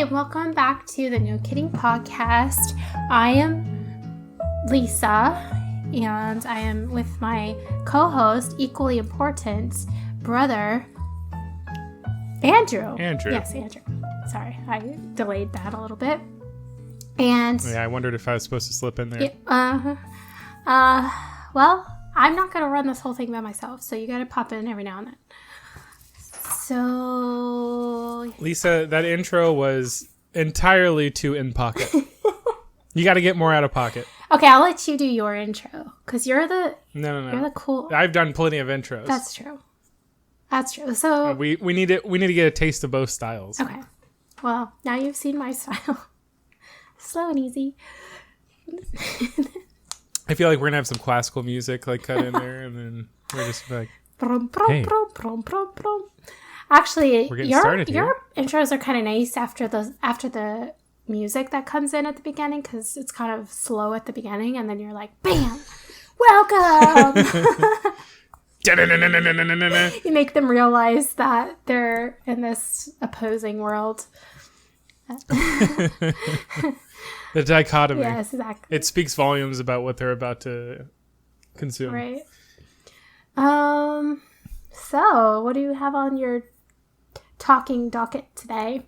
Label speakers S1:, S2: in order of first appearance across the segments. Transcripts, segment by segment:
S1: and welcome back to the No Kidding Podcast. I am Lisa, and I am with my co-host, equally important, brother, Andrew. Yes, Andrew. Sorry, I delayed that a little bit. And
S2: yeah, I wondered if I was supposed to slip in there.
S1: Well, I'm not going to run this whole thing by myself, so you got to pop in every now and then. So,
S2: Lisa, that intro was entirely too in pocket. You got to get more out of pocket.
S1: Okay, I'll let you do your intro because you're the
S2: No.
S1: You're the cool.
S2: I've done plenty of intros.
S1: That's true. So
S2: we need to get a taste of both styles.
S1: Okay. Well, now you've seen my style. Slow and easy.
S2: I feel like we're gonna have some classical music like cut in there, and then we're just like,
S1: brum, brum,
S2: hey.
S1: brum, brum, brum, brum. Actually, your intros are kind of nice after the music that comes in at the beginning, because it's kind of slow at the beginning, and then you're like, bam, welcome. You make them realize that they're in this opposing world.
S2: The dichotomy.
S1: Yes, exactly.
S2: It speaks volumes about what they're about to consume.
S1: Right. So, what do you have on your talking docket today?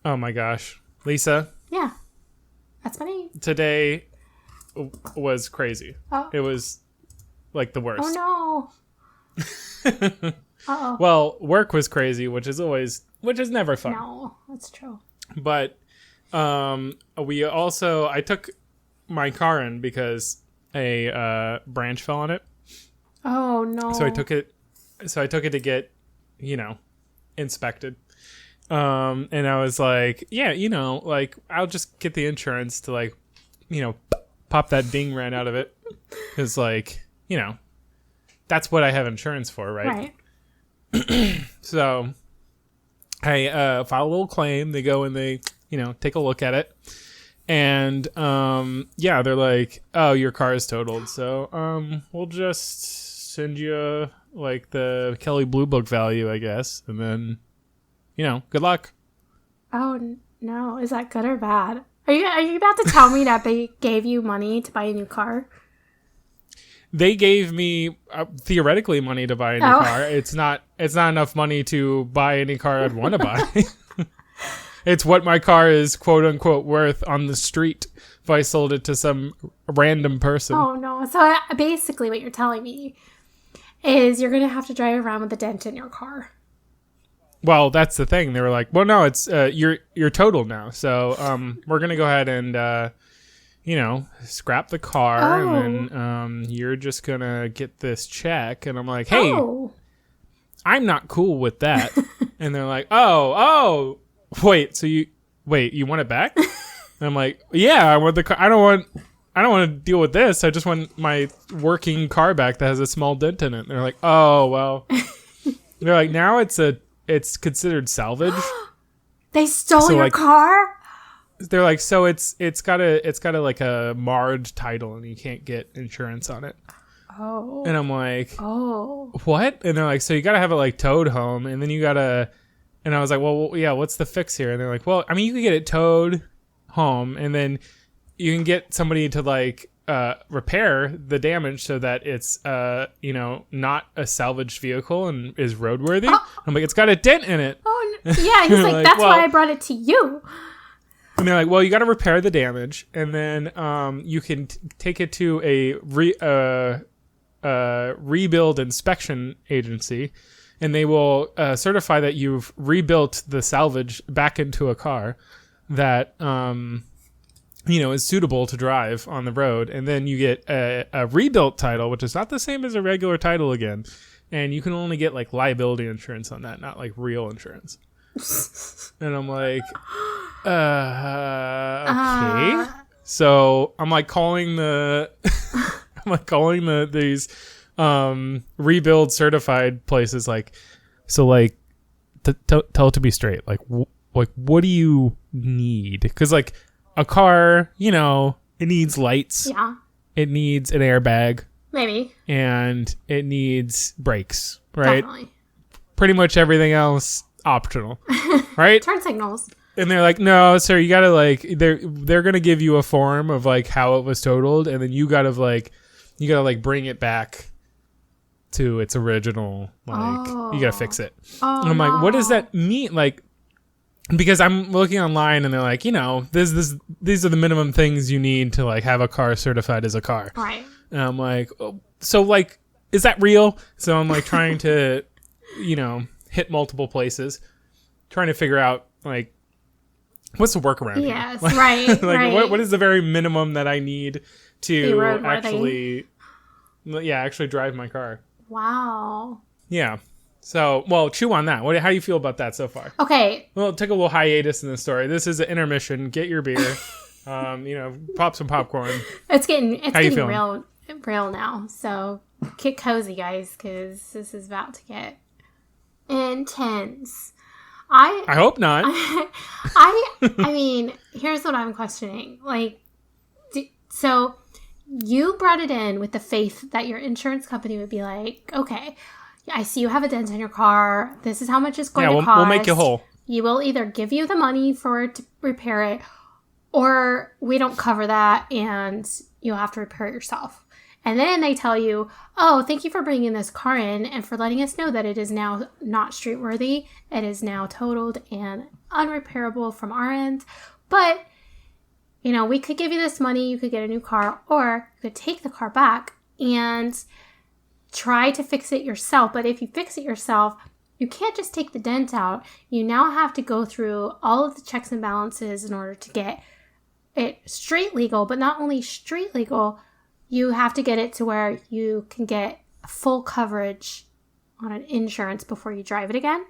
S2: Oh my gosh. Lisa?
S1: Yeah. That's my name.
S2: Today was crazy.
S1: Oh.
S2: It was like the worst.
S1: Oh no. Uh-oh.
S2: Well, work was crazy, which is never fun.
S1: No, that's true.
S2: But I took my car in because a branch fell on it.
S1: Oh no.
S2: So I took it to get, inspected. And I was like, yeah, I'll just get the insurance to pop that ding right out of it. Cause that's what I have insurance for, right?
S1: Right.
S2: So I file a little claim. They go and they, take a look at it. And they're like, oh, your car is totaled. So we'll just send you the Kelly Blue Book value, I guess. And then, good luck.
S1: Oh no. Is that good or bad? Are you about to tell me that they gave you money to buy a new car?
S2: They gave me theoretically money to buy a new car. It's not enough money to buy any car I'd want to buy. It's what my car is quote unquote worth on the street if I sold it to some random person.
S1: Oh no. So basically what you're telling me is you're going to have to drive around with a dent in your car.
S2: Well, that's the thing. They were like, well, no, it's you're total now. So we're going to go ahead and scrap the car, and then you're just going to get this check. And I'm like, hey, I'm not cool with that. And they're like, oh, wait, you want it back? And I'm like, yeah, I want the car. I don't want to deal with this. I just want my working car back that has a small dent in it. And they're like, oh, well. They're like, now it's considered salvage.
S1: They stole your car?
S2: They're like, so it's got a marred title and you can't get insurance on it.
S1: Oh.
S2: And I'm like, what? And they're like, so you gotta have it towed home, and then you gotta. And I was like, well, yeah, what's the fix here? And they're like, well, I mean, you can get it towed home, and then you can get somebody to repair the damage so that it's not a salvaged vehicle and is roadworthy. I'm like, it's got a dent in it.
S1: Oh yeah, he's like, that's why I brought it to you.
S2: And they're like, well, you got to repair the damage, and then you can take it to a rebuild inspection agency, and they will certify that you've rebuilt the salvage back into a car that is suitable to drive on the road. And then you get a rebuilt title, which is not the same as a regular title again, and you can only get liability insurance on that, not real insurance. And I'm like, okay. So I'm calling these rebuild certified places, tell it to me straight. What do you need? Because a car, it needs lights.
S1: Yeah.
S2: It needs an airbag.
S1: Maybe.
S2: And it needs brakes, right?
S1: Definitely.
S2: Pretty much everything else optional, right?
S1: Turn signals.
S2: And they're like, no, sir, you gotta like, they're gonna give you a form of like how it was totaled, and then you gotta bring it back to its original, like you gotta fix it. And I'm like, what does that mean? Like, because I'm looking online and they're like, these are the minimum things you need to like have a car certified as a car.
S1: Right.
S2: And I'm like, so like, is that real? So I'm like trying to, hit multiple places, trying to figure out like, what's the workaround?
S1: Yes,
S2: here?
S1: right.
S2: Like,
S1: right.
S2: What is the very minimum that I need to actually drive my car?
S1: Wow.
S2: Yeah. So, well, chew on that. How do you feel about that so far?
S1: Okay.
S2: Well, take a little hiatus in the story. This is an intermission. Get your beer. Pop some popcorn.
S1: It's getting real now. So get cozy, guys, because this is about to get intense. I
S2: hope not.
S1: I mean, here's what I'm questioning. Like, so you brought it in with the faith that your insurance company would be like, okay, I see you have a dent in your car. This is how much it's going to cost.
S2: We'll make you whole.
S1: You will either give you the money for it to repair it, or we don't cover that and you'll have to repair it yourself. And then they tell you, oh, thank you for bringing this car in and for letting us know that it is now not street worthy. It is now totaled and unrepairable from our end. But, we could give you this money. You could get a new car, or you could take the car back and try to fix it yourself. But if you fix it yourself, you can't just take the dent out. You now have to go through all of the checks and balances in order to get it street legal. But not only street legal, you have to get it to where you can get full coverage on an insurance before you drive it again.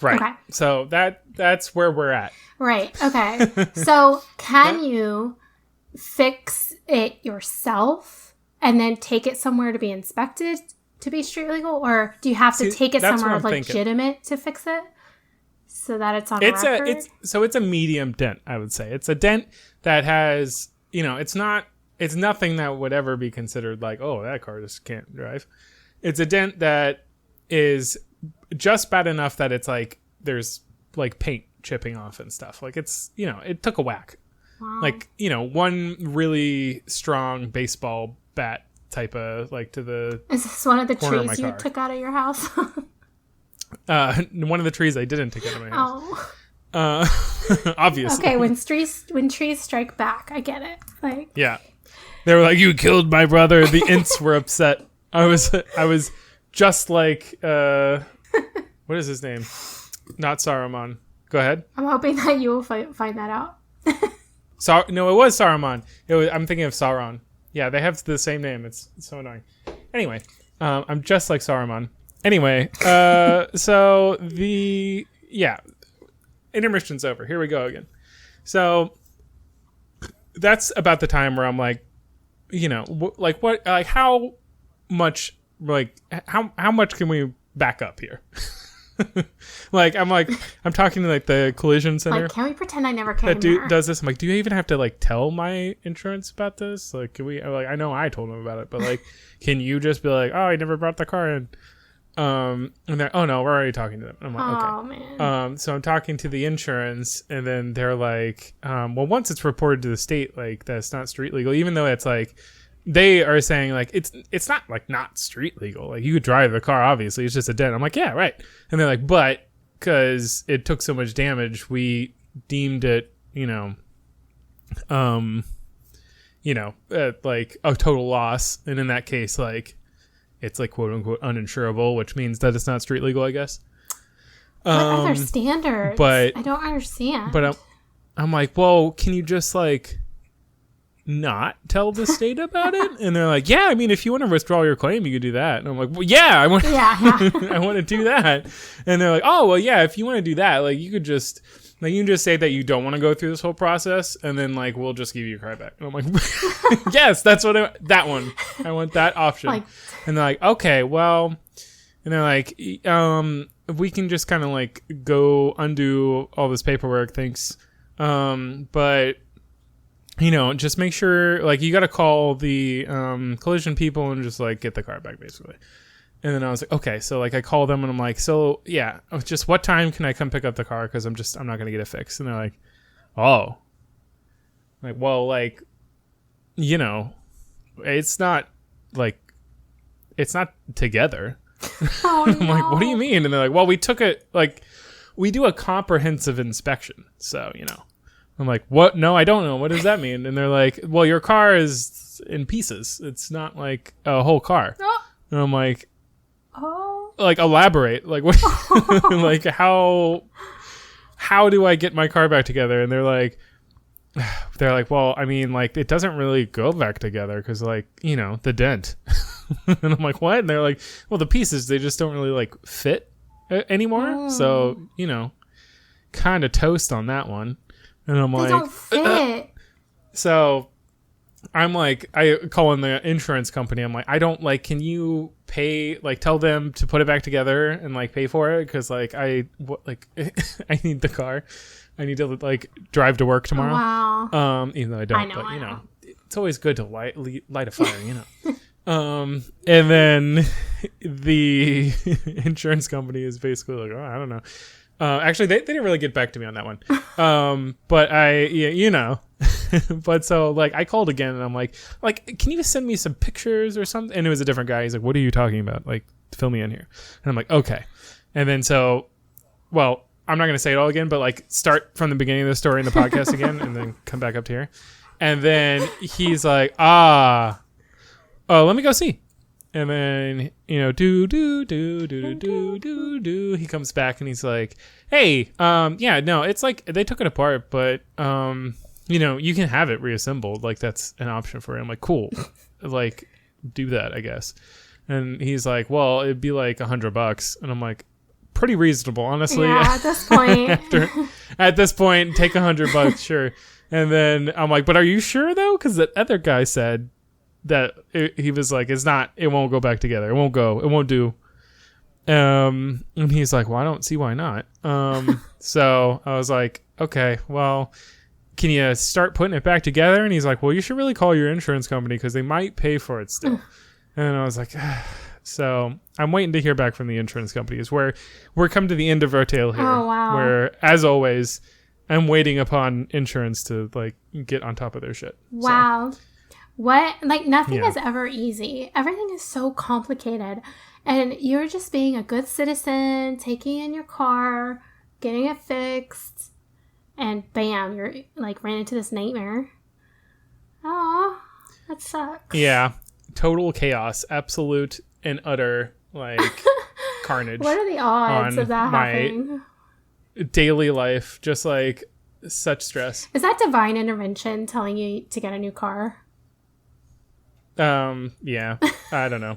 S2: Right.
S1: Okay.
S2: So that's where we're at.
S1: Right. Okay. So can you fix it yourself and then take it somewhere to be inspected to be street legal? Or do you have to take it somewhere legitimate to fix it so that it's on record?
S2: It's a medium dent, I would say. It's a dent that has, it's nothing that would ever be considered like, oh, that car just can't drive. It's a dent that is just bad enough that it's like there's like paint chipping off and stuff. Like it's, it took a whack.
S1: Wow.
S2: Like, one really strong baseball bat type of like to the
S1: Is this one of the trees you took out of your house?
S2: One of the trees I didn't take out of my house.
S1: Oh.
S2: Obviously.
S1: Okay, when trees strike back, I get it. Like,
S2: yeah. They were like, you killed my brother. The Ints were upset. I was just like what is his name? Not Saruman. Go ahead.
S1: I'm hoping that you will find that out.
S2: No, it was Saruman. I'm thinking of Sauron. Yeah, they have the same name. It's so annoying. Anyway, I'm just like Saruman. Anyway, so intermission's over. Here we go again. So that's about the time where I'm like, how much can we back up here? I'm talking to like the collision center.
S1: Like, can we pretend I never came
S2: that does this? I'm like, do you even have to like tell my insurance about this? Like, can we? Like, I know I told them about it, but like, can you just be like, oh, I never brought the car in? And they're, oh no, we're already talking to them. I'm like, okay.
S1: Oh man.
S2: So I'm talking to the insurance, and then they're like, well, once it's reported to the state, like that's not street legal, even though it's like. They are saying like it's not like not street legal. Like you could drive the car, obviously. It's just a dent. I'm like, yeah, right. And they're like, but because it took so much damage, we deemed it, like a total loss. And in that case, like it's like quote unquote uninsurable, which means that it's not street legal, I guess.
S1: What other standards?
S2: But
S1: I don't understand.
S2: But I'm like, well, can you just like not tell the state about it? And they're like, yeah, I mean, if you want to withdraw your claim, you could do that. And I'm like, well, yeah, I want I want to do that. And they're like, oh, well, yeah, if you want to do that, like you could just like you can just say that you don't want to go through this whole process, and then like we'll just give you your car back. And I'm like, yes, that's what that one. I want that option. And they're like, okay, well, and they're like, we can just kind of like go undo all this paperwork, thanks. But just make sure, like, you got to call the collision people and just, like, get the car back, basically. And then I was like, okay. So like I call them and I'm like, so yeah, just what time can I come pick up the car? Because I'm not going to get it fixed. And they're like, oh. Like, well, like, you know, it's not together.
S1: Oh,
S2: I'm like, what do you mean? And they're like, well, we took it, like, we do a comprehensive inspection. So, you know, I'm like, what? No, I don't know. What does that mean? And they're like, well, your car is in pieces. It's not like a whole car. And I'm like, like, elaborate. Like, what? Like, how do I get my car back together? And they're like, well, I mean, like, it doesn't really go back together because, like, you know, the dent. And I'm like, what? And they're like, well, the pieces, they just don't really, like, fit anymore. So, you know, kind of toast on that one. And I'm like,
S1: they don't fit.
S2: So I'm like, I call in the insurance company. I'm like, I don't, like, can you pay, like, tell them to put it back together and, like, pay for it? Because, like, I need the car. I need to, like, drive to work tomorrow.
S1: Wow.
S2: Even though I don't, but, you know, it's always good to light a fire, you know. And then the insurance company is basically like, oh, I don't know. Actually, they didn't really get back to me on that one. But you know, but so like I called again and I'm like, can you send me some pictures or something? And it was a different guy. He's like, what are you talking about? Like, fill me in here. And I'm like, okay. And then so, well, I'm not going to say it all again, but like start from the beginning of the story in the podcast again and then come back up to here. And then he's like, let me go see. And then, you know, do. He comes back and he's like, hey, yeah, no, it's like they took it apart, but, you know, you can have it reassembled. Like, that's an option for it. I'm like, cool. Like, do that, I guess. And he's like, well, it'd be like $100. And I'm like, pretty reasonable, honestly.
S1: Yeah, at this point.
S2: At this point, take $100, sure. And then I'm like, but are you sure, though? Because the other guy said that he was like, it won't go back together. It won't do. And he's like, well, I don't see why not. So I was like, okay, well, can you start putting it back together? And he's like, well, you should really call your insurance company because they might pay for it still. And I was like, so I'm waiting to hear back from the insurance companies. We're come to the end of our tale here.
S1: Oh, wow.
S2: Where, as always, I'm waiting upon insurance to like get on top of their shit.
S1: Wow. So. What? Like, nothing
S2: Yeah.
S1: is ever easy. Everything is so complicated. And you're just being a good citizen, taking in your car, getting it fixed, and bam, you're like ran into this nightmare. Oh, that sucks.
S2: Yeah. Total chaos. Absolute and utter, like, carnage.
S1: What are the odds of that happening?
S2: Daily life. Just, like, such stress.
S1: Is that divine intervention telling you to get a new car?
S2: Yeah, I don't know.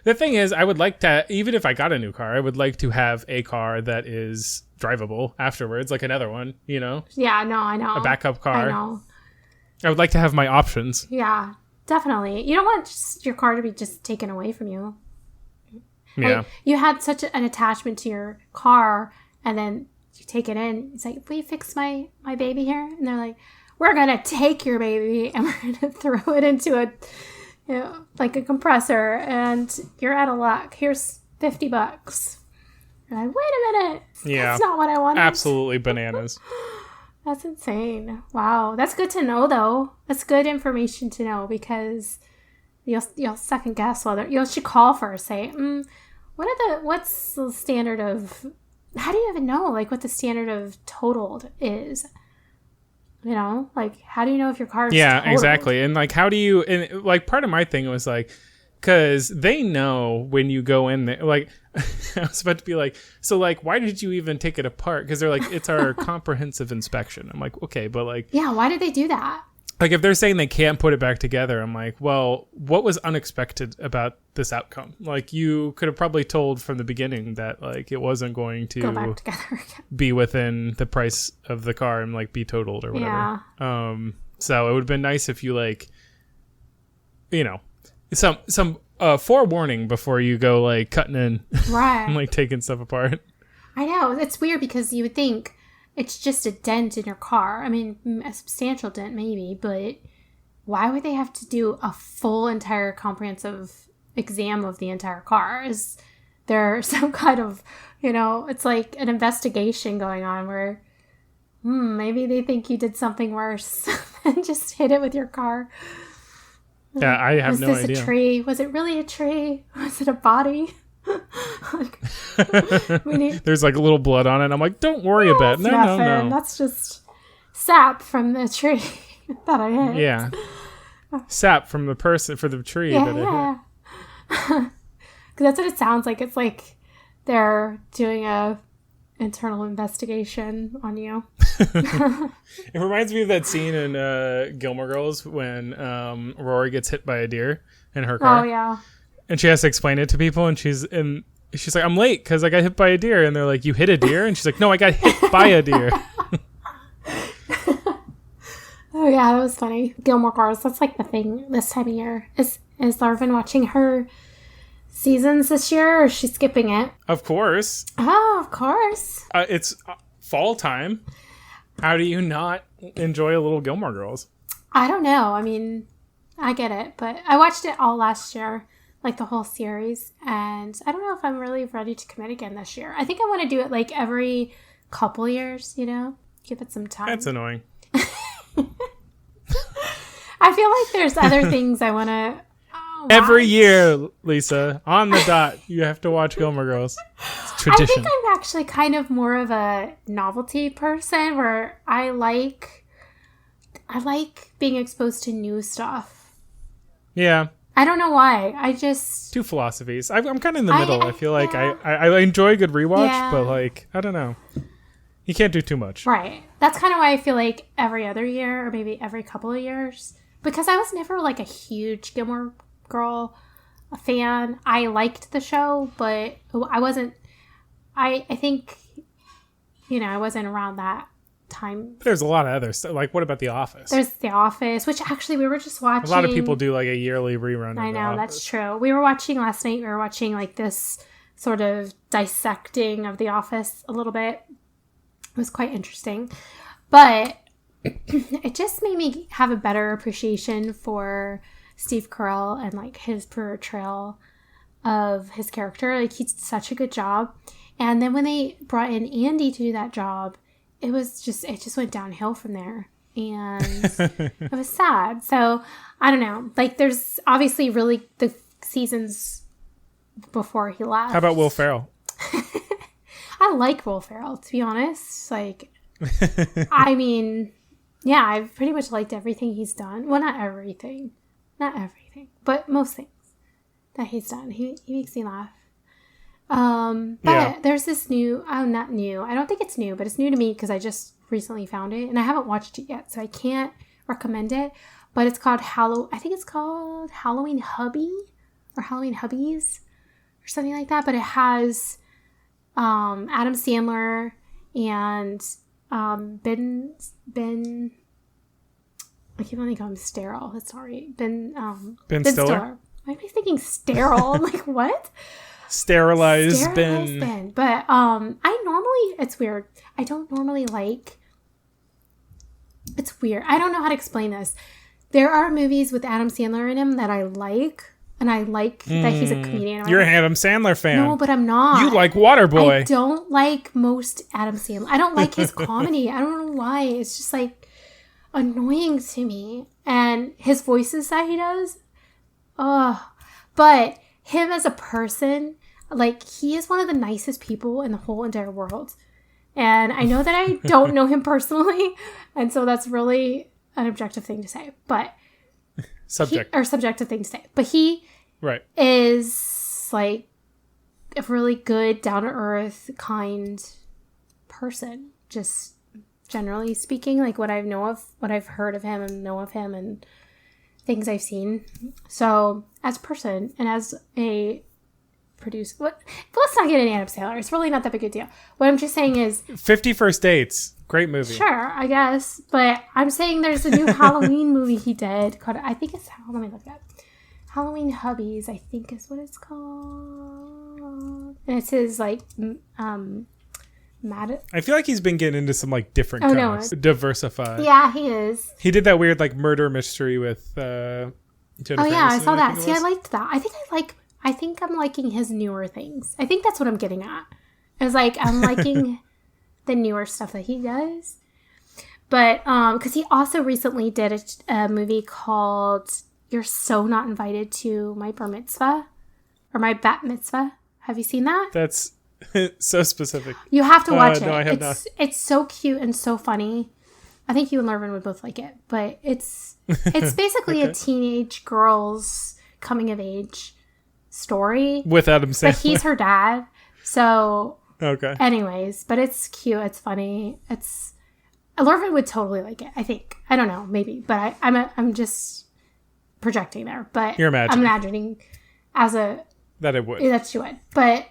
S2: The thing is, I would like to, even if I got a new car, I would like to have a car that is drivable afterwards, like another one, you know?
S1: Yeah, no, I know.
S2: A backup car.
S1: I know.
S2: I would like to have my options.
S1: Yeah, definitely. You don't want just your car to be just taken away from you.
S2: Yeah.
S1: And you had such an attachment to your car, and then you take it in. It's like, will you fix my baby here? And they're like, we're going to take your baby and we're going to throw it into like a compressor and you're out of luck. Here's $50. And I, wait a minute.
S2: Yeah.
S1: That's not what I wanted.
S2: Absolutely bananas.
S1: That's insane. Wow. That's good to know, though. That's good information to know because you'll second guess whether you should call first. Say, what's the standard of, how do you even know like what the standard of totaled is? You know, like, how do you know if your car is totaled?
S2: Exactly. And, like, how do you... And, like, part of my thing was, like... Because they know when you go in there... Like, I was about to be like... So, like, why did you even take it apart? Because they're like, it's our comprehensive inspection. I'm like, okay, but, like...
S1: Yeah, why did they do that?
S2: Like, if they're saying they can't put it back together, I'm like, well, what was unexpected about this outcome? Like, you could have probably told from the beginning that, like, it wasn't going to
S1: go back together again.
S2: Be within the price of the car and, like, be totaled or whatever.
S1: Yeah.
S2: So it would have been nice if you, like, you know, some forewarning before you go, like, cutting in.
S1: Right.
S2: And, like, taking stuff apart. I
S1: know. It's weird because you would think it's just a dent in your car. I mean, a substantial dent maybe, but why would they have to do a full entire comprehensive exam of the entire car. Is there some kind of, it's like an investigation going on where maybe they think you did something worse than just hit it with your car.
S2: Yeah, I have no idea.
S1: Was this a tree? Was it really a tree? Was it a body?
S2: There's like a little blood on it. I'm like, don't worry about it. No.
S1: That's just sap from the tree that I hit.
S2: Yeah. Sap from the person for the tree that I hit.
S1: Because that's what it sounds like. It's like they're doing a internal investigation on you.
S2: It reminds me of that scene in Gilmore Girls when Rory gets hit by a deer in her car.
S1: Oh yeah.
S2: And she has to explain it to people, and she's like, I'm late because I got hit by a deer, and they're like, you hit a deer? And she's like, no, I got hit by a deer.
S1: Oh yeah, that was funny. Gilmore Girls, that's like the thing this time of year. Is Larvin watching her seasons this year, or is she skipping it?
S2: Of course.
S1: Oh, of course.
S2: It's fall time. How do you not enjoy a little Gilmore Girls?
S1: I don't know. I mean, I get it, but I watched it all last year, like the whole series, and I don't know if I'm really ready to commit again this year. I think I want to do it like every couple years, give it some time.
S2: That's annoying.
S1: I feel like there's other things I want to
S2: every year, Lisa, on the dot, you have to watch Gilmore Girls. It's tradition.
S1: I think I'm actually kind of more of a novelty person where I like being exposed to new stuff.
S2: Yeah.
S1: I don't know why. I just...
S2: Two philosophies. I'm kind of in the middle. I feel like I enjoy a good rewatch, but like, I don't know. You can't do too much.
S1: Right. That's kind of why I feel like every other year or maybe every couple of years. Because I was never like a huge Gilmore Girl fan. I liked the show, but I wasn't... I think, I wasn't around that time.
S2: There's a lot of other stuff. Like, what about The Office?
S1: There's The Office, which actually we were just watching.
S2: A lot of people do like a yearly rerun.
S1: I know, that's true. We were watching last night. We were watching like this sort of dissecting of The Office a little bit. It was quite interesting. But it just made me have a better appreciation for Steve Carell and like his portrayal of his character. Like, he did such a good job. And then when they brought in Andy to do that job, it just went downhill from there. And it was sad. So, I don't know. Like, there's obviously really the seasons before he left.
S2: How about Will Ferrell?
S1: I like Will Ferrell, to be honest. Like, I mean, yeah, I've pretty much liked everything he's done. Well, not everything, but most things that he's done. He makes me laugh. But there's this new, not new. I don't think it's new, but it's new to me because I just recently found it and I haven't watched it yet, so I can't recommend it. But it's called I think it's called Halloween Hubby or Halloween Hubbies or something like that. But it has Adam Sandler and Ben. I keep wanting to call him Sterile. That's sorry, Ben Stiller. Why am I thinking sterile? I'm like, what?
S2: Sterilized Ben.
S1: But it's weird. I don't normally like. It's weird. I don't know how to explain this. There are movies with Adam Sandler in him that I like. And I like that he's a comedian.
S2: You're an Adam Sandler fan.
S1: No, but I'm not.
S2: You like Waterboy.
S1: I don't like most Adam Sandler. I don't like his comedy. I don't know why. It's just like annoying to me. And his voices that he does. But him as a person, like, he is one of the nicest people in the whole entire world. And I know that I don't know him personally. And so that's really an objective thing to say. But subjective thing to say. But he is like a really good, down-to-earth, kind person. Just generally speaking, like what I know of, what I've heard of him and know of him and things I've seen. So as a person and as a producer, let's not get into Adam Sandler. It's really not that big a deal. What I'm just saying is
S2: 50 First Dates. Great movie.
S1: Sure, I guess. But I'm saying there's a new Halloween movie he did called, I think it's, let me look at it. Halloween Hubbies, I think is what it's called. And it's his, like,
S2: I feel like he's been getting into some, like, different kinds. Diversified.
S1: Yeah, he is.
S2: He did that weird, like, murder mystery with Jennifer
S1: Aniston,
S2: I saw
S1: that. See, I liked that. I think I like I think I'm liking his newer things. I think that's what I'm getting at. It's like I'm liking the newer stuff that he does. But because he also recently did a movie called You're So Not Invited to My Bar Mitzvah or My Bat Mitzvah. Have you seen that?
S2: That's so specific.
S1: You have to watch it.
S2: No, I have not.
S1: It's so cute and so funny. I think you and Lervin would both like it. But it's basically a teenage girl's coming of age story.
S2: With Adam Sandler.
S1: But he's her dad. So,
S2: okay.
S1: Anyways, but it's cute. It's funny. Lervin would totally like it, I think. I don't know, maybe. But I'm just projecting there. But
S2: you're imagining.
S1: I'm imagining
S2: that it would.
S1: That she would. But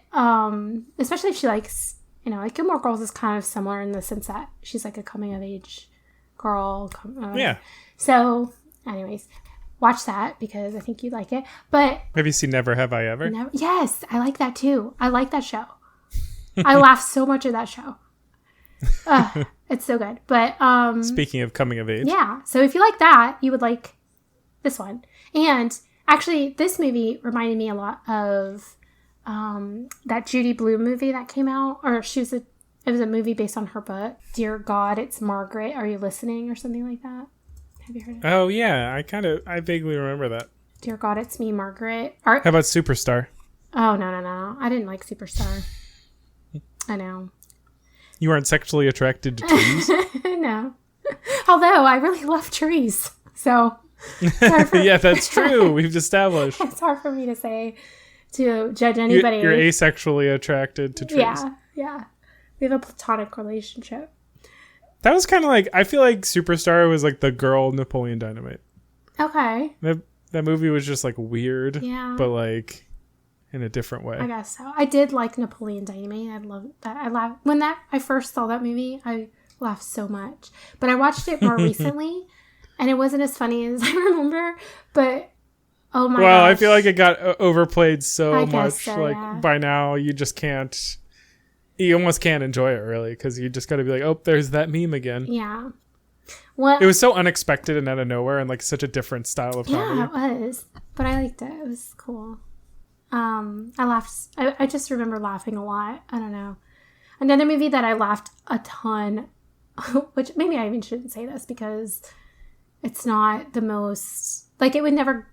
S1: especially if she likes, like Gilmore Girls is kind of similar in the sense that she's like a coming of age girl.
S2: Yeah.
S1: So, anyways, watch that because I think you'd like it. But
S2: have you seen Never Have I Ever?
S1: Yes, I like that too. I like that show. I laugh so much at that show. It's so good. But
S2: speaking of coming of age.
S1: Yeah. So if you like that, you would like this one. And actually, this movie reminded me a lot of that Judy Blume movie that came out. Or it was a movie based on her book. Dear God, It's Margaret. Are you listening? Or something like that. Have you heard of it?
S2: Oh, yeah. I vaguely remember that.
S1: Dear God, It's Me, Margaret.
S2: How about Superstar?
S1: Oh, no. I didn't like Superstar. I know.
S2: You aren't sexually attracted to trees?
S1: No. Although, I really love trees. So...
S2: yeah, that's true. We've established.
S1: It's hard for me to judge anybody.
S2: You're asexually attracted to trees.
S1: Yeah. We have a platonic relationship.
S2: That was kind of like, I feel like Superstar was like the girl Napoleon Dynamite.
S1: Okay.
S2: That movie was just like weird.
S1: Yeah.
S2: But like in a different way.
S1: I guess so. I did like Napoleon Dynamite. I loved that. I laughed when I first saw that movie. I laughed so much. But I watched it more recently. And it wasn't as funny as I remember, but oh my gosh.
S2: Well, I feel like it got overplayed so much.
S1: So,
S2: like by now, you almost can't enjoy it really because you just got to be like, oh, there's that meme again.
S1: Yeah.
S2: It was so unexpected and out of nowhere and like such a different style of comedy.
S1: Yeah, it was. But I liked it. It was cool. I laughed. I just remember laughing a lot. I don't know. Another movie that I laughed a ton, which maybe I even shouldn't say this because... It's not the most like it would never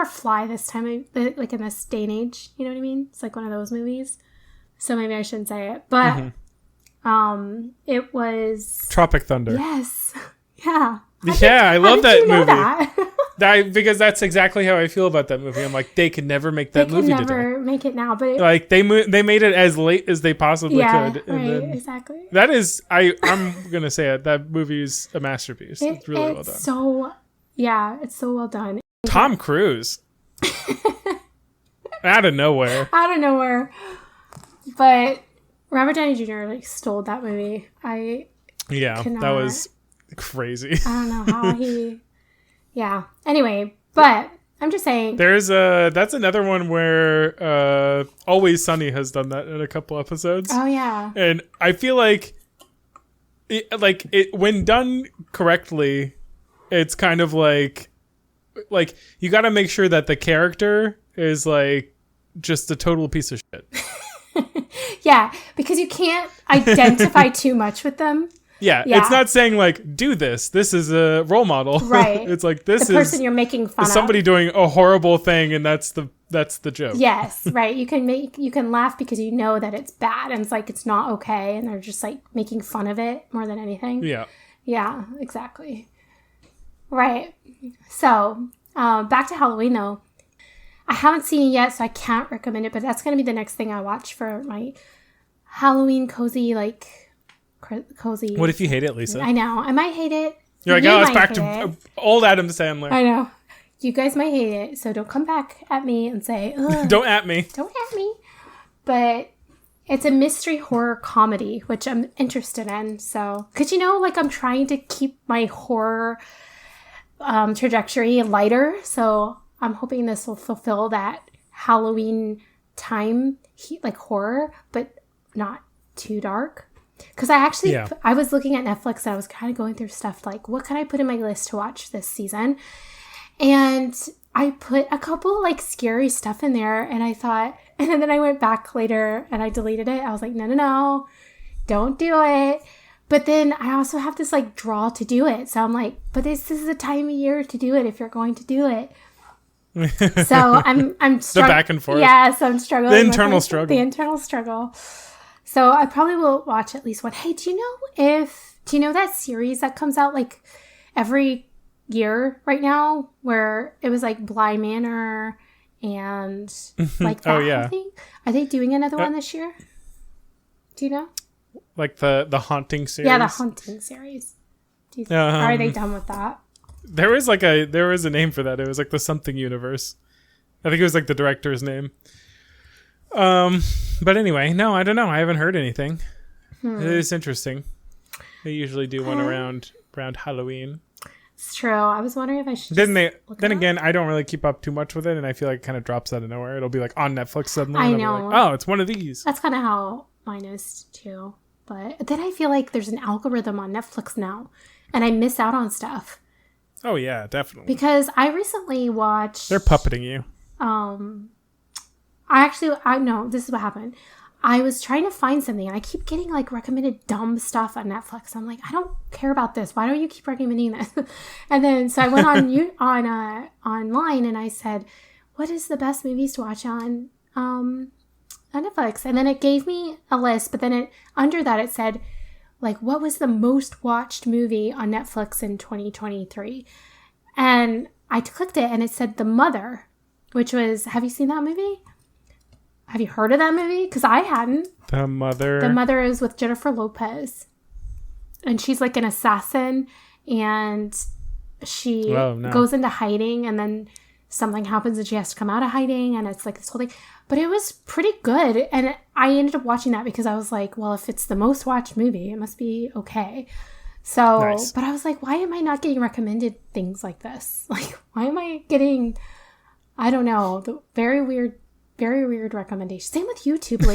S1: fly this time like in this day and age. You know what I mean? It's like one of those movies. So maybe I shouldn't say it, but it was
S2: Tropic Thunder.
S1: Yes, yeah,
S2: I love that movie.
S1: That?
S2: Because that's exactly how I feel about that movie. I'm like, they could never make that movie today. They could never
S1: make it now, but
S2: like they made it as late as they possibly could. And
S1: right, exactly.
S2: That is, I'm gonna say it. That movie is a masterpiece. It's really well done.
S1: It's so well done.
S2: Tom Cruise, out of nowhere.
S1: But Robert Downey Jr. like stole that movie.
S2: That was crazy.
S1: I don't know how he. Yeah. Anyway, but I'm just saying.
S2: That's another one where Always Sunny has done that in a couple episodes.
S1: Oh yeah.
S2: And I feel like it when done correctly, it's kind of like you got to make sure that the character is like just a total piece of shit.
S1: Yeah, because you can't identify too much with them.
S2: Yeah, it's not saying like, do this. This is a role model. Right. It's like this is the
S1: person you're making fun of.
S2: Somebody doing a horrible thing, and that's the joke.
S1: Yes, right. You can laugh because you know that it's bad, and it's like it's not okay, and they're just like making fun of it more than anything.
S2: Yeah.
S1: Yeah, exactly. Right. So back to Halloween though. I haven't seen it yet, so I can't recommend it. But that's gonna be the next thing I watch for my Halloween cozy cozy.
S2: What if you hate it, Lisa?
S1: I know. I might hate it.
S2: You're like, it's back to old Adam Sandler.
S1: I know. You guys might hate it, so don't come back at me and say, ugh.
S2: Don't at me.
S1: Don't at me. But it's a mystery horror comedy, which I'm interested in. So, because I'm trying to keep my horror trajectory lighter. So I'm hoping this will fulfill that Halloween time, like horror, but not too dark. Because I was looking at Netflix and I was kind of going through stuff like, what can I put in my list to watch this season? And I put a couple like scary stuff in there, and I thought, and then I went back later and I deleted it. I was like, no, don't do it. But then I also have this like draw to do it. So I'm like, but this is the time of year to do it if you're going to do it. So I'm
S2: the back and forth.
S1: Yes, I'm struggling.
S2: The internal struggle.
S1: The internal struggle. So I probably will watch at least one. Hey, do you know that series that comes out like every year right now where it was like Bly Manor and like that?
S2: Oh yeah.
S1: I think. Are they doing another one this year? Do you know?
S2: Like the haunting series?
S1: Yeah, the haunting series. Are they done with that?
S2: There was a name for that. It was like the something universe. I think it was like the director's name. But anyway, no, I don't know. I haven't heard anything. It is interesting. They usually do one around Halloween.
S1: It's true. I was wondering if I should.
S2: Then again, I don't really keep up too much with it, and I feel like it kind of drops out of nowhere. It'll be like on Netflix suddenly.
S1: I
S2: and
S1: know.
S2: I'll be like, oh, it's one of these.
S1: That's kind of how mine is too. But then I feel like there's an algorithm on Netflix now, and I miss out on stuff.
S2: Oh yeah, definitely.
S1: Because I recently watched.
S2: They're puppeting you.
S1: I know this is what happened. I was trying to find something, and I keep getting like recommended dumb stuff on Netflix. I'm like, I don't care about this. Why don't you keep recommending this? And then so I went on online, and I said, what is the best movies to watch on Netflix? And then it gave me a list, but then under that it said, like, what was the most watched movie on Netflix in 2023? And I clicked it, and it said The Mother, which was, have you seen that movie? Have you heard of that movie? Because I hadn't.
S2: The Mother.
S1: The Mother is with Jennifer Lopez. And she's like an assassin, and she goes into hiding, and then something happens and she has to come out of hiding, and it's like this whole thing. But it was pretty good, and I ended up watching that because I was like, well, if it's the most watched movie, it must be okay. So, nice. But I was like, why am I not getting recommended things like this? Like, why am I getting, I don't know, the very weird recommendations. Same with YouTube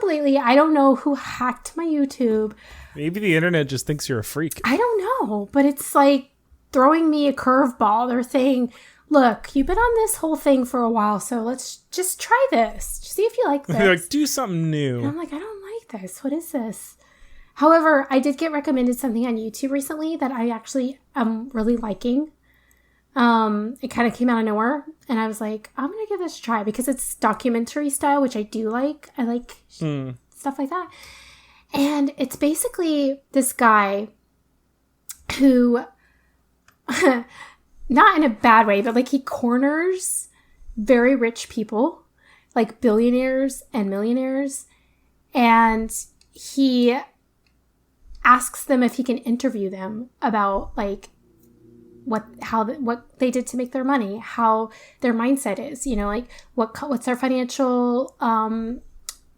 S1: lately. I don't know who hacked my YouTube.
S2: Maybe the internet just thinks you're a freak.
S1: I don't know, but it's like throwing me a curveball. They're saying, look, you've been on this whole thing for a while, so let's just try this. See if you like this.
S2: They're like, do something new.
S1: And I'm like, I don't like this. What is this? However, I did get recommended something on YouTube recently that I actually am really liking. It kind of came out of nowhere, and I was like, I'm going to give this a try because it's documentary style, which I do like. I like stuff like that. And it's basically this guy who, not in a bad way, but like he corners very rich people, like billionaires and millionaires, and he asks them if he can interview them about like what they did to make their money, how their mindset is, you know, like what's their financial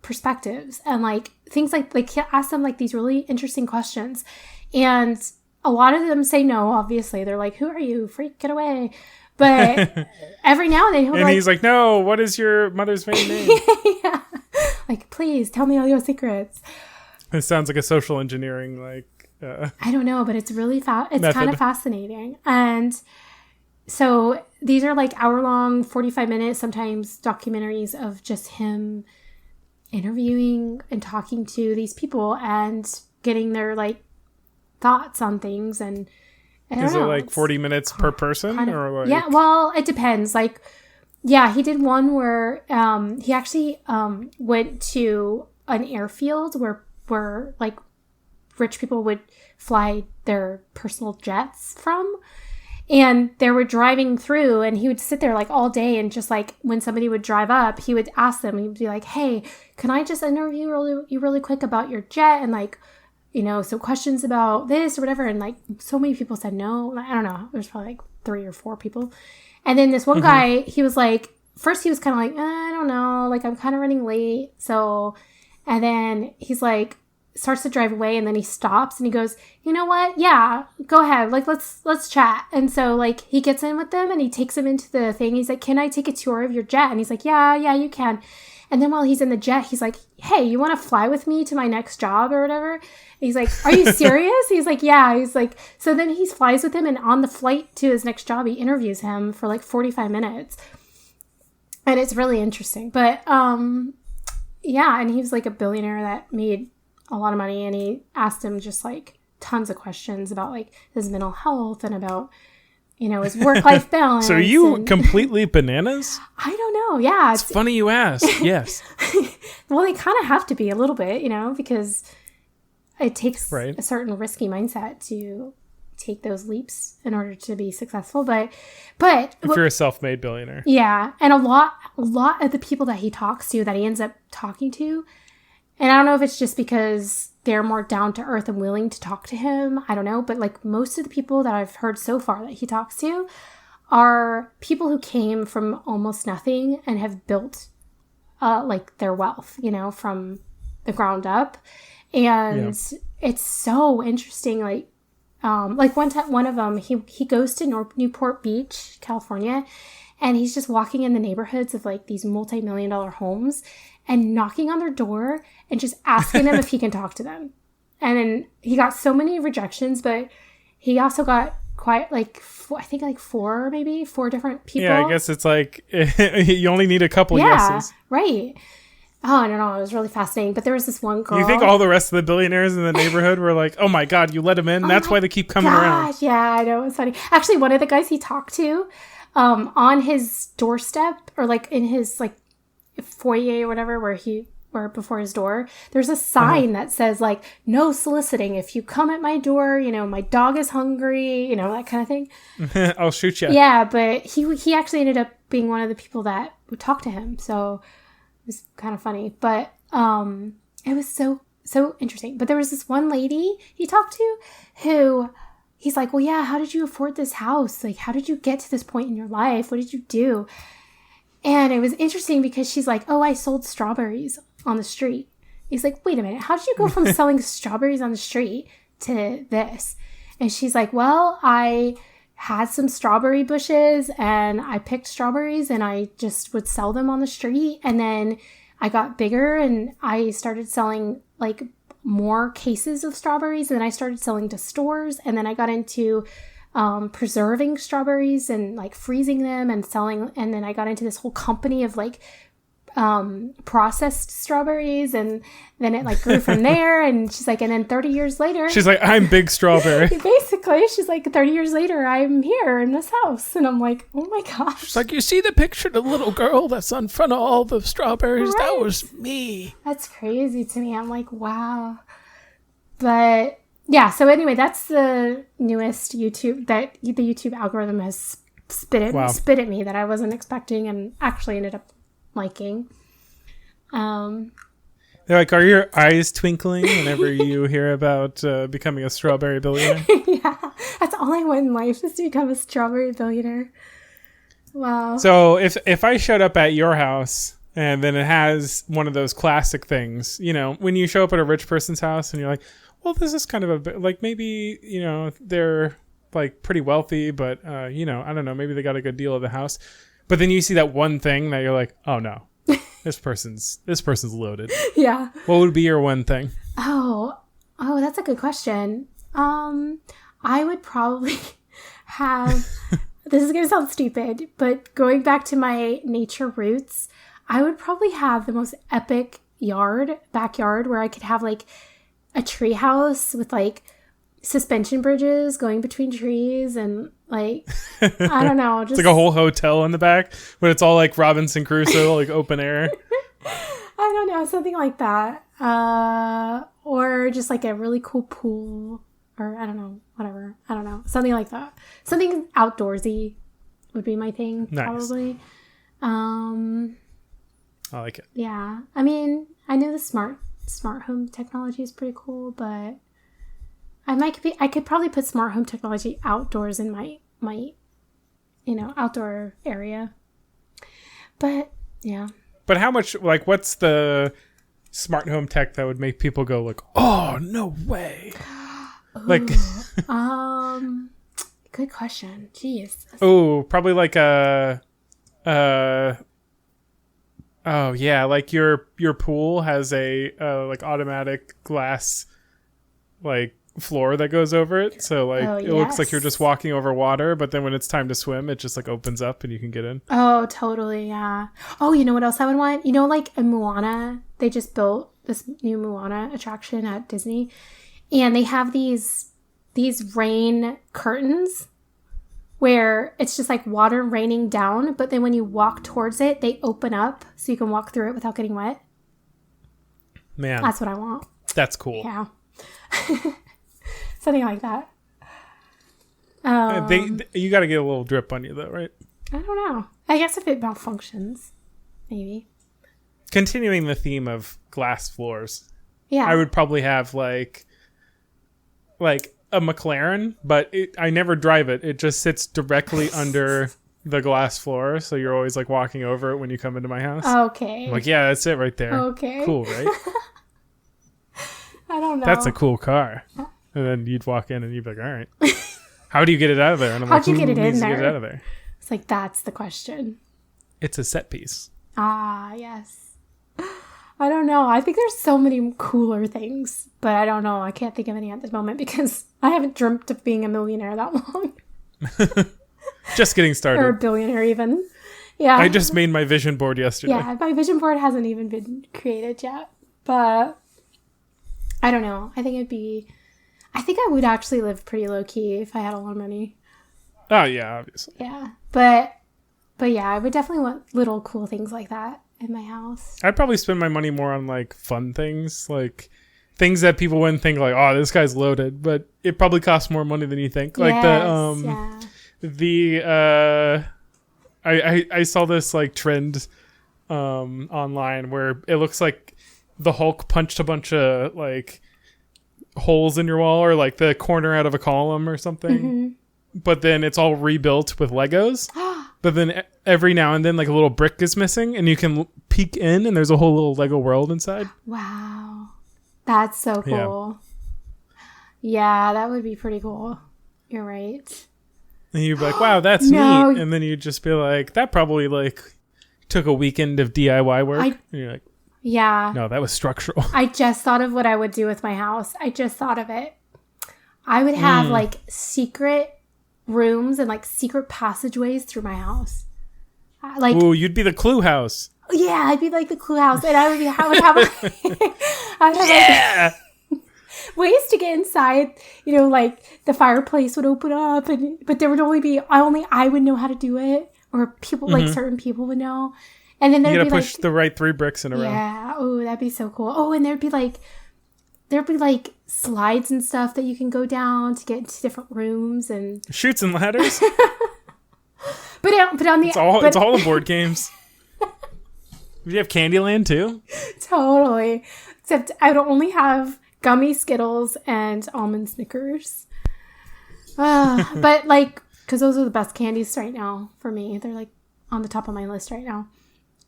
S1: perspectives, and like things like he ask them like these really interesting questions, and a lot of them say no. Obviously, they're like, "Who are you? Freak, get away!" But every now and then,
S2: and he's like, "No, what is your mother's maiden name?"
S1: Yeah, like, please tell me all your secrets.
S2: It sounds like a social engineering
S1: I don't know, but it's really it's kind of fascinating. And so these are like hour-long, 45-minute, sometimes documentaries of just him interviewing and talking to these people and getting their like thoughts on things. And
S2: is it like 40 minutes per person? Or like...
S1: Yeah, well, it depends. Like, yeah, he did one where he actually went to an airfield where like rich people would fly their personal jets from, and they were driving through, and he would sit there like all day, and just like when somebody would drive up, he would ask them, he would be like, hey, can I just interview you really quick about your jet, and like, you know, some questions about this or whatever. And like so many people said no. I don't know, there's probably like 3 or 4 people. And then this one guy, he was like, first he was kind of like, I don't know, like I'm kind of running late, so, and then he's like, starts to drive away, and then he stops and he goes, you know what? Yeah, go ahead. Like, let's chat. And so like he gets in with them, and he takes them into the thing. He's like, can I take a tour of your jet? And he's like, yeah, you can. And then while he's in the jet, he's like, hey, you want to fly with me to my next job or whatever? And he's like, are you serious? He's like, yeah. He's like, so then he flies with him, and on the flight to his next job, he interviews him for like 45 minutes. And it's really interesting. But yeah, and he was like a billionaire that made a lot of money, and he asked him just like tons of questions about like his mental health and about, you know, his work-life balance.
S2: So are you completely bananas?
S1: I don't know. Yeah.
S2: It's funny you ask. Yes.
S1: Well, they kind of have to be a little bit, you know, because it takes
S2: right.
S1: a certain risky mindset to take those leaps in order to be successful. But
S2: if you're a self-made billionaire.
S1: Yeah. And a lot of the people that he talks to, that he ends up talking to, and I don't know if it's just because they're more down to earth and willing to talk to him. I don't know. But like most of the people that I've heard so far that he talks to are people who came from almost nothing and have built like their wealth, you know, from the ground up. And it's so interesting. Like one of them, he goes to Newport Beach, California, and he's just walking in the neighborhoods of like these multi-million-dollar homes and knocking on their door and just asking them if he can talk to them. And then he got so many rejections, but he also got quite like, I think like four different people.
S2: Yeah, I guess it's like you only need a couple yeses.
S1: Right. Oh, I don't know. It was really fascinating. But there was this one girl.
S2: You think all the rest of the billionaires in the neighborhood were like, oh my God, you let him in? That's why they keep coming around.
S1: Yeah, I know. It's funny. Actually, one of the guys he talked to on his doorstep, or like in his like foyer or whatever, where before his door, there's a sign that says like, no soliciting. If you come at my door, you know, my dog is hungry, you know, that kind of thing.
S2: I'll shoot you.
S1: Yeah, but he actually ended up being one of the people that would talk to him. So it was kind of funny, but it was so interesting. But there was this one lady he talked to who he's like, well, yeah, how did you afford this house? Like, how did you get to this point in your life? What did you do? And it was interesting because she's like, oh, I sold strawberries on the street. He's like, wait a minute, how did you go from selling strawberries on the street to this? And she's like, well, I had some strawberry bushes and I picked strawberries and I just would sell them on the street. And then I got bigger and I started selling like more cases of strawberries, and then I started selling to stores, and then I got into preserving strawberries and like freezing them and selling, and then I got into this whole company of like processed strawberries, and then it like grew from there. And she's like, and then 30 years later,
S2: she's like, I'm Big Strawberry.
S1: Basically, she's like, 30 years later, I'm here in this house. And I'm like, oh my gosh.
S2: She's like, you see the picture of the little girl that's in front of all the strawberries? Right. That was me.
S1: That's crazy to me. I'm like, wow. But yeah, so anyway, that's the newest YouTube that the YouTube algorithm has spit at me that I wasn't expecting and actually ended up liking.
S2: They're like, are your eyes twinkling whenever you hear about becoming a strawberry billionaire?
S1: Yeah, that's all I want in life, is to become a strawberry billionaire. Wow.
S2: So if I showed up at your house and then it has one of those classic things, you know, when you show up at a rich person's house and you're like, well, this is kind of a bit like, maybe, you know, they're like pretty wealthy, but you know, I don't know, maybe they got a good deal of the house. But then you see that one thing that you're like, oh no, this person's loaded. Yeah. What would be your one thing?
S1: Oh, that's a good question. I would probably have, this is going to sound stupid, but going back to my nature roots, I would probably have the most epic backyard where I could have like a tree house with like suspension bridges going between trees and like, I don't know. Just...
S2: it's like a whole hotel in the back, but it's all like Robinson Crusoe, like open air.
S1: I don't know. Something like that. Or just like a really cool pool, or I don't know, whatever. I don't know. Something like that. Something outdoorsy would be my thing. Nice. Probably.
S2: I like it.
S1: Yeah. I mean, I know the smart home technology is pretty cool, but I could probably put smart home technology outdoors in my you know, outdoor area. But yeah.
S2: But how much, like, what's the smart home tech that would make people go like, oh, no way?
S1: Ooh, like good question. Jeez.
S2: Oh, probably like a Oh yeah, like your pool has a like automatic glass like floor that goes over it, so like it looks like you're just walking over water, but then when it's time to swim, it just like opens up and you can get in.
S1: Oh, totally, yeah. Oh, you know what else I would want? You know, like in Moana, they just built this new Moana attraction at Disney, and they have these rain curtains where it's just like water raining down, but then when you walk towards it, they open up so you can walk through it without getting wet.
S2: Man,
S1: that's what I want.
S2: That's cool.
S1: Yeah. Something like that.
S2: You got to get a little drip on you though, right?
S1: I don't know. I guess if it malfunctions, maybe.
S2: Continuing the theme of glass floors.
S1: Yeah.
S2: I would probably have like a McLaren, but I never drive it. It just sits directly under the glass floor, so you're always like walking over it when you come into my house.
S1: Okay.
S2: I'm like, yeah, that's it right there.
S1: Okay.
S2: Cool, right?
S1: I don't know.
S2: That's a cool car. And then you'd walk in and you'd be like, all right. How do you get it out of there? And I'm
S1: How'd
S2: like,
S1: you get it in there?
S2: Get it out of there?
S1: It's like, that's the question.
S2: It's a set piece.
S1: Ah, yes. I don't know. I think there's so many cooler things, but I don't know. I can't think of any at this moment because I haven't dreamt of being a millionaire that long.
S2: Just getting started.
S1: Or a billionaire even. Yeah.
S2: I just made my vision board yesterday.
S1: Yeah, my vision board hasn't even been created yet. But I don't know. I think I would actually live pretty low key if I had a lot of money.
S2: Oh yeah, obviously.
S1: Yeah. But yeah, I would definitely want little cool things like that in my house.
S2: I'd probably spend my money more on like fun things, like things that people wouldn't think like, oh, this guy's loaded, but it probably costs more money than you think. Like I saw this like trend online where it looks like the Hulk punched a bunch of like holes in your wall or like the corner out of a column or something. Mm-hmm. But then it's all rebuilt with Legos. But then every now and then, like a little brick is missing, and you can peek in, and there's a whole little Lego world inside.
S1: Wow, that's so cool. Yeah, that would be pretty cool. You're right.
S2: And you'd be like, "Wow, that's neat," and then you'd just be like, "That probably like took a weekend of DIY work." And you're like,
S1: "Yeah,
S2: no, that was structural."
S1: I just thought of what I would do with my house. I just thought of it. I would have like secret rooms and like secret passageways through my house. Like,
S2: ooh, you'd be the Clue house.
S1: Yeah, I'd be like the Clue house, and I would have ways to get inside. You know, like the fireplace would open up, but there would only be I would know how to do it, or people like certain people would know. And then there'd be push
S2: the right 3 bricks in a row.
S1: Yeah. Oh, that'd be so cool. Oh, and there'd be like slides and stuff that you can go down to get into different rooms and
S2: chutes and ladders.
S1: but on the
S2: it's all the board games. Do you have Candyland too?
S1: Totally. Except I would only have gummy Skittles and almond Snickers. But like, because those are the best candies right now for me. They're like on the top of my list right now.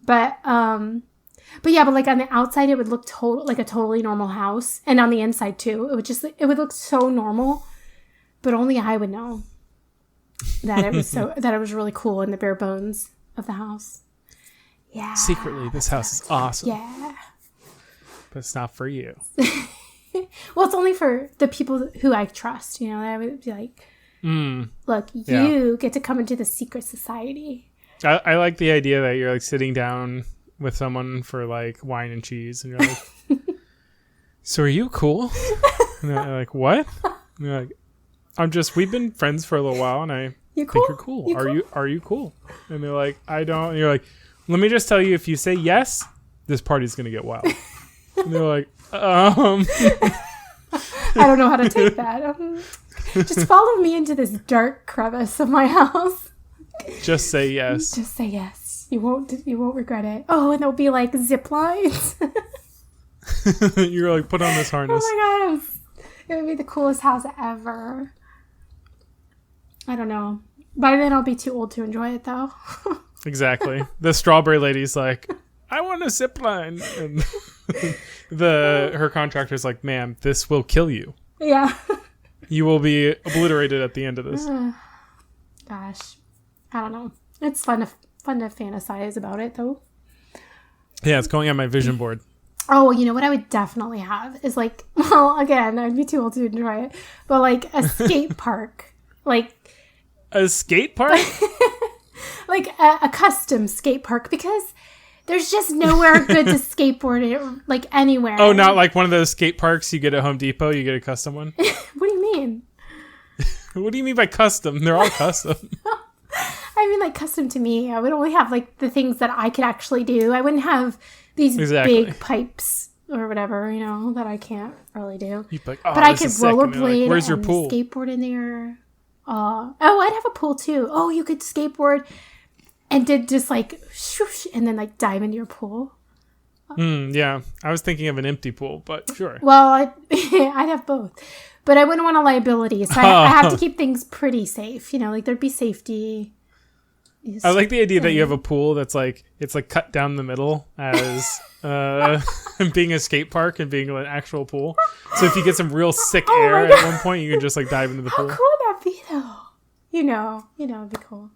S1: But yeah, but like on the outside, it would look like a totally normal house, and on the inside too, it would look so normal, but only I would know that it was that it was really cool in the bare bones of the house. Yeah.
S2: Secretly, this house is awesome.
S1: Yeah.
S2: But it's not for you.
S1: Well, it's only for the people who I trust. You know, I would be like, look, you get to come into the secret society.
S2: I like the idea that you're like sitting down with someone for like wine and cheese, and you're like, so are you cool? And they're like, what? And you're like, we've been friends for a little while, and I think you're cool. Are you cool? And they're like, I don't. And you're like, let me just tell you, if you say yes, this party's gonna get wild. And they're like, I
S1: don't know how to take that. Just follow me into this dark crevice of my house.
S2: Just say yes.
S1: Just say yes. You won't regret it. Oh, and there'll be like zip lines.
S2: You're like, put on this harness.
S1: Oh my god. It would be the coolest house ever. I don't know. By then I'll be too old to enjoy it though.
S2: Exactly. The strawberry lady's like, I want a zip line. And her contractor's like, ma'am, this will kill you.
S1: Yeah.
S2: You will be obliterated at the end of this.
S1: Gosh. I don't know. It's fun to fantasize about it though.
S2: Yeah, it's going on my vision board.
S1: Oh, you know what I would definitely have is like, well, again, I'd be too old to try it, but like a skate park. Like
S2: a skate park?
S1: Like a custom skate park, because there's just nowhere good to skateboard it, like anywhere.
S2: Oh, not like one of those skate parks you get at Home Depot, you get a custom one?
S1: What do you mean?
S2: What do you mean by custom? They're all custom.
S1: I mean, like, custom to me. I would only have, like, the things that I could actually do. I wouldn't have these big pipes or whatever, you know, that I can't really do.
S2: Like,
S1: but I could rollerblade
S2: like, where's your pool?
S1: Skateboard in there. Oh, I'd have a pool, too. Oh, you could skateboard and did just, like, swoosh, and then, like, dive into your pool.
S2: Yeah. I was thinking of an empty pool, but sure.
S1: Well, I'd have both. But I wouldn't want a liability, so I have to keep things pretty safe. You know, like, there'd be safety.
S2: I like the idea that you have a pool that's like, it's like cut down the middle as being a skate park and being an actual pool. So if you get some real sick air at one point, you can just like dive into the pool.
S1: How cool would that be though? You know, it'd be cool.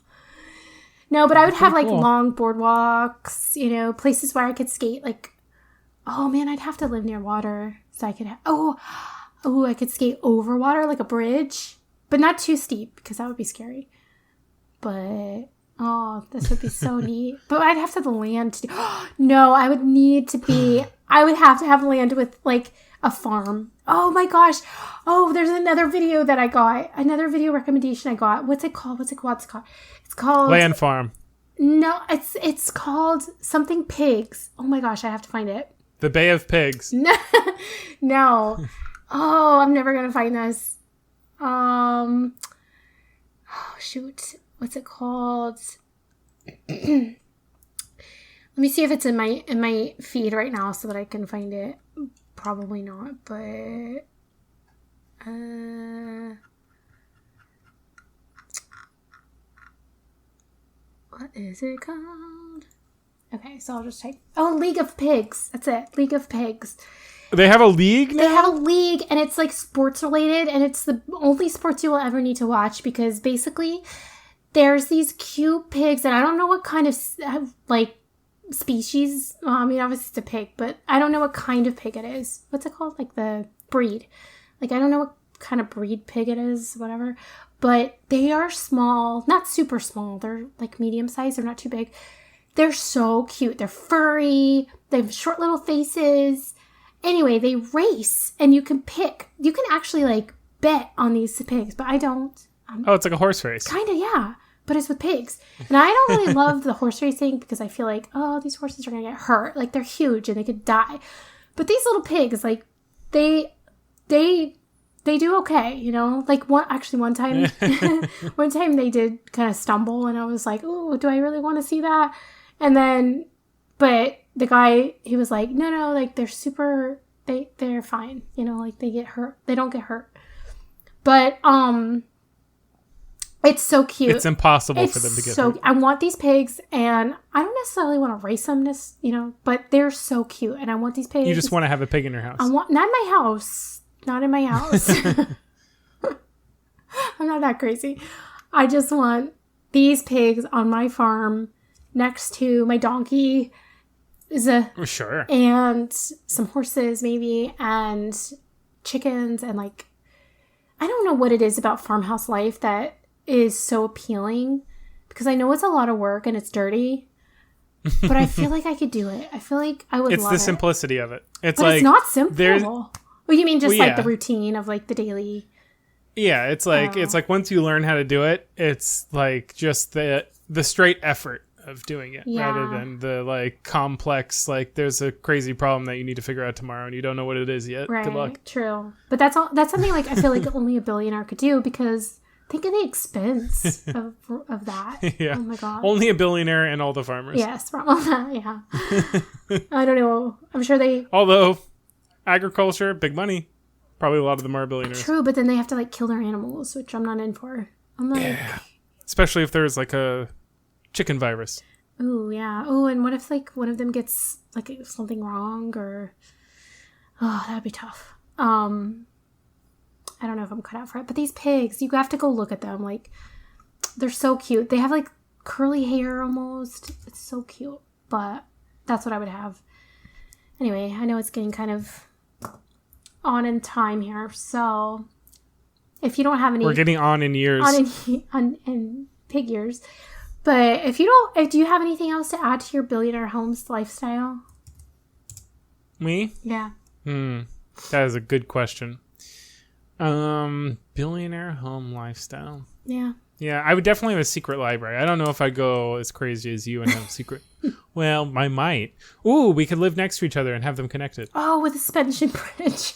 S1: No, but I would have like long boardwalks, you know, places where I could skate. Like, oh man, I'd have to live near water so I could I could skate over water like a bridge, but not too steep because that would be scary. But oh, this would be so neat. But I'd have to have the land to do. No, I would have to have land with like a farm. Oh my gosh. Oh, there's another video that I got. Another video recommendation I got. What's it called? It's called
S2: Land Farm.
S1: No, it's called something pigs. Oh my gosh, I have to find it.
S2: The Bay of Pigs.
S1: No. Oh, I'm never gonna find this. Oh shoot. What's it called? Let me see if it's in my feed right now so that I can find it. Probably not, but what is it called? Okay, so I'll just type. Oh, League of Pigs. That's it. League of Pigs.
S2: They have a league now?
S1: They have a league, and it's like sports related, and it's the only sports you will ever need to watch because basically there's these cute pigs, and I don't know what kind of like species. Well, I mean, obviously it's a pig, but I don't know what kind of pig it is. What's it called? Like the breed. Like I don't know what kind of breed pig it is, whatever. But they are small, not super small. They're like medium sized. They're not too big. They're so cute. They're furry. They have short little faces. Anyway, they race, and you can actually like bet on these pigs, but I don't.
S2: It's like a horse race.
S1: Kind of, yeah. But it's with pigs. And I don't really love the horse racing because I feel like, oh, these horses are going to get hurt. Like, they're huge and they could die. But these little pigs, like, they do okay, you know? Like, one time, one time they did kind of stumble and I was like, oh, do I really want to see that? And then, but the guy, he was like, no, like, they're fine. You know, like, they get hurt. They don't get hurt. But, it's so cute.
S2: It's impossible for them to get hurt.
S1: I want these pigs, and I don't necessarily want to race them, you know, but they're so cute, and I want these pigs.
S2: You just want to have a pig in your house.
S1: Not in my house. Not in my house. I'm not that crazy. I just want these pigs on my farm next to my donkey.
S2: Sure.
S1: And some horses, maybe, and chickens, and like, I don't know what it is about farmhouse life that is so appealing because I know it's a lot of work and it's dirty, but I feel like I could do it. I feel like I would love it.
S2: It's the simplicity of it. But
S1: like, it's not simple. Well, you mean just like the routine of like the daily?
S2: Yeah, it's like once you learn how to do it, it's like just the straight effort of doing it rather than the like complex, like there's a crazy problem that you need to figure out tomorrow and you don't know what it is yet.
S1: Right.
S2: Good luck.
S1: True. But that's something like I feel like only a billionaire could do because think of the expense of that.
S2: Yeah.
S1: Oh my god.
S2: Only a billionaire and all the farmers.
S1: Yes, from all that, yeah. I don't know. I'm sure
S2: although agriculture, big money. Probably a lot of them are billionaires.
S1: True, but then they have to like kill their animals, which I'm not in for. I'm like,
S2: yeah. Especially if there's like a chicken virus.
S1: Oh yeah. Oh, and what if like one of them gets like something wrong or that'd be tough. I don't know if I'm cut out for it, but these pigs, you have to go look at them. Like, they're so cute. They have like curly hair almost. It's so cute, but That's what I would have. Anyway, I know it's getting kind of on in time here, so if you don't have any...
S2: We're getting on in years.
S1: In pig years. But if you don't... do you have anything else to add to your billionaire homes lifestyle?
S2: Me?
S1: Yeah.
S2: That is a good question. Billionaire home lifestyle.
S1: Yeah.
S2: Yeah, I would definitely have a secret library. I don't know if I'd go as crazy as you and have a secret... Well, I might. Ooh, we could live next to each other and have them connected.
S1: Oh, with a suspension bridge.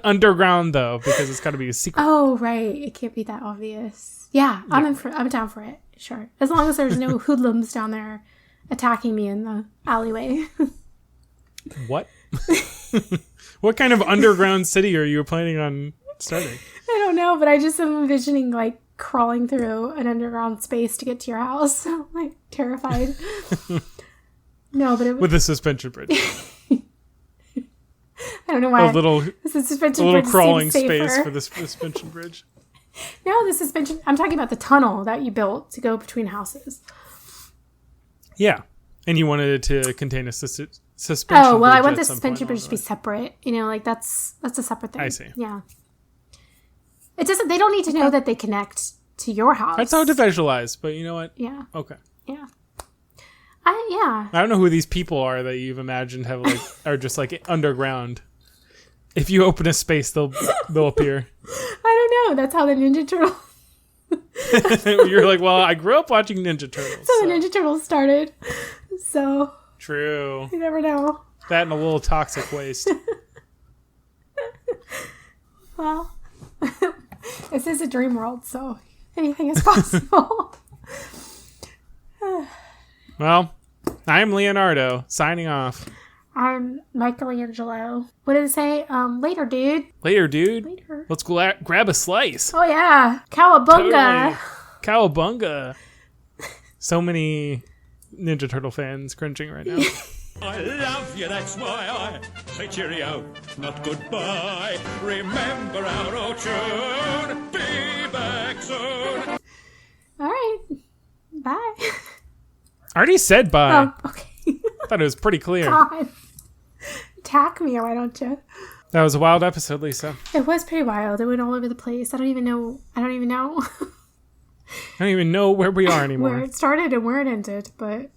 S2: Underground, though, because it's got to be a secret.
S1: Oh, right. It can't be that obvious. Yeah, I'm down for it. Sure. As long as there's no hoodlums down there attacking me in the alleyway.
S2: What? What kind of underground city are you planning on starting?
S1: I don't know, but I just am envisioning, like, crawling through an underground space to get to your house. I'm, like, terrified. No, but
S2: with a suspension bridge.
S1: I don't know why.
S2: A little crawling space for the suspension bridge.
S1: No, the suspension... I'm talking about the tunnel that you built to go between houses.
S2: Yeah. And you wanted it to contain a suspension bridge.
S1: Oh, well, I want the suspension bridge to be separate. You know, like, that's a separate thing.
S2: I see.
S1: Yeah. It doesn't... They don't need to know that they connect to your house.
S2: That's hard to visualize, but you know what?
S1: Yeah.
S2: Okay.
S1: Yeah.
S2: I don't know who these people are that you've imagined are just like underground. If you open a space, they'll appear.
S1: I don't know. That's how the Ninja Turtle.
S2: You're like, well, I grew up watching Ninja Turtles.
S1: So the Ninja Turtles started. So.
S2: True.
S1: You never know.
S2: That and a little toxic waste.
S1: Well, this is a dream world, so anything is possible.
S2: Well, I'm Leonardo, signing off.
S1: I'm Michelangelo. What did it say? Later, dude.
S2: Later, dude.
S1: Later.
S2: Let's grab a slice.
S1: Oh, yeah. Cowabunga.
S2: Totally. Cowabunga. So many Ninja Turtle fans cringing right now.
S3: I love you, that's why I say cheerio, not goodbye. Remember our old tune. Be back soon.
S1: All right. Bye.
S2: I already said bye.
S1: Oh, okay.
S2: I thought it was pretty clear.
S1: God. Attack me, why don't you?
S2: That was a wild episode, Lisa.
S1: It was pretty wild. It went all over the place. I don't even know.
S2: I don't even know where we are anymore.
S1: Where it started and where it ended, but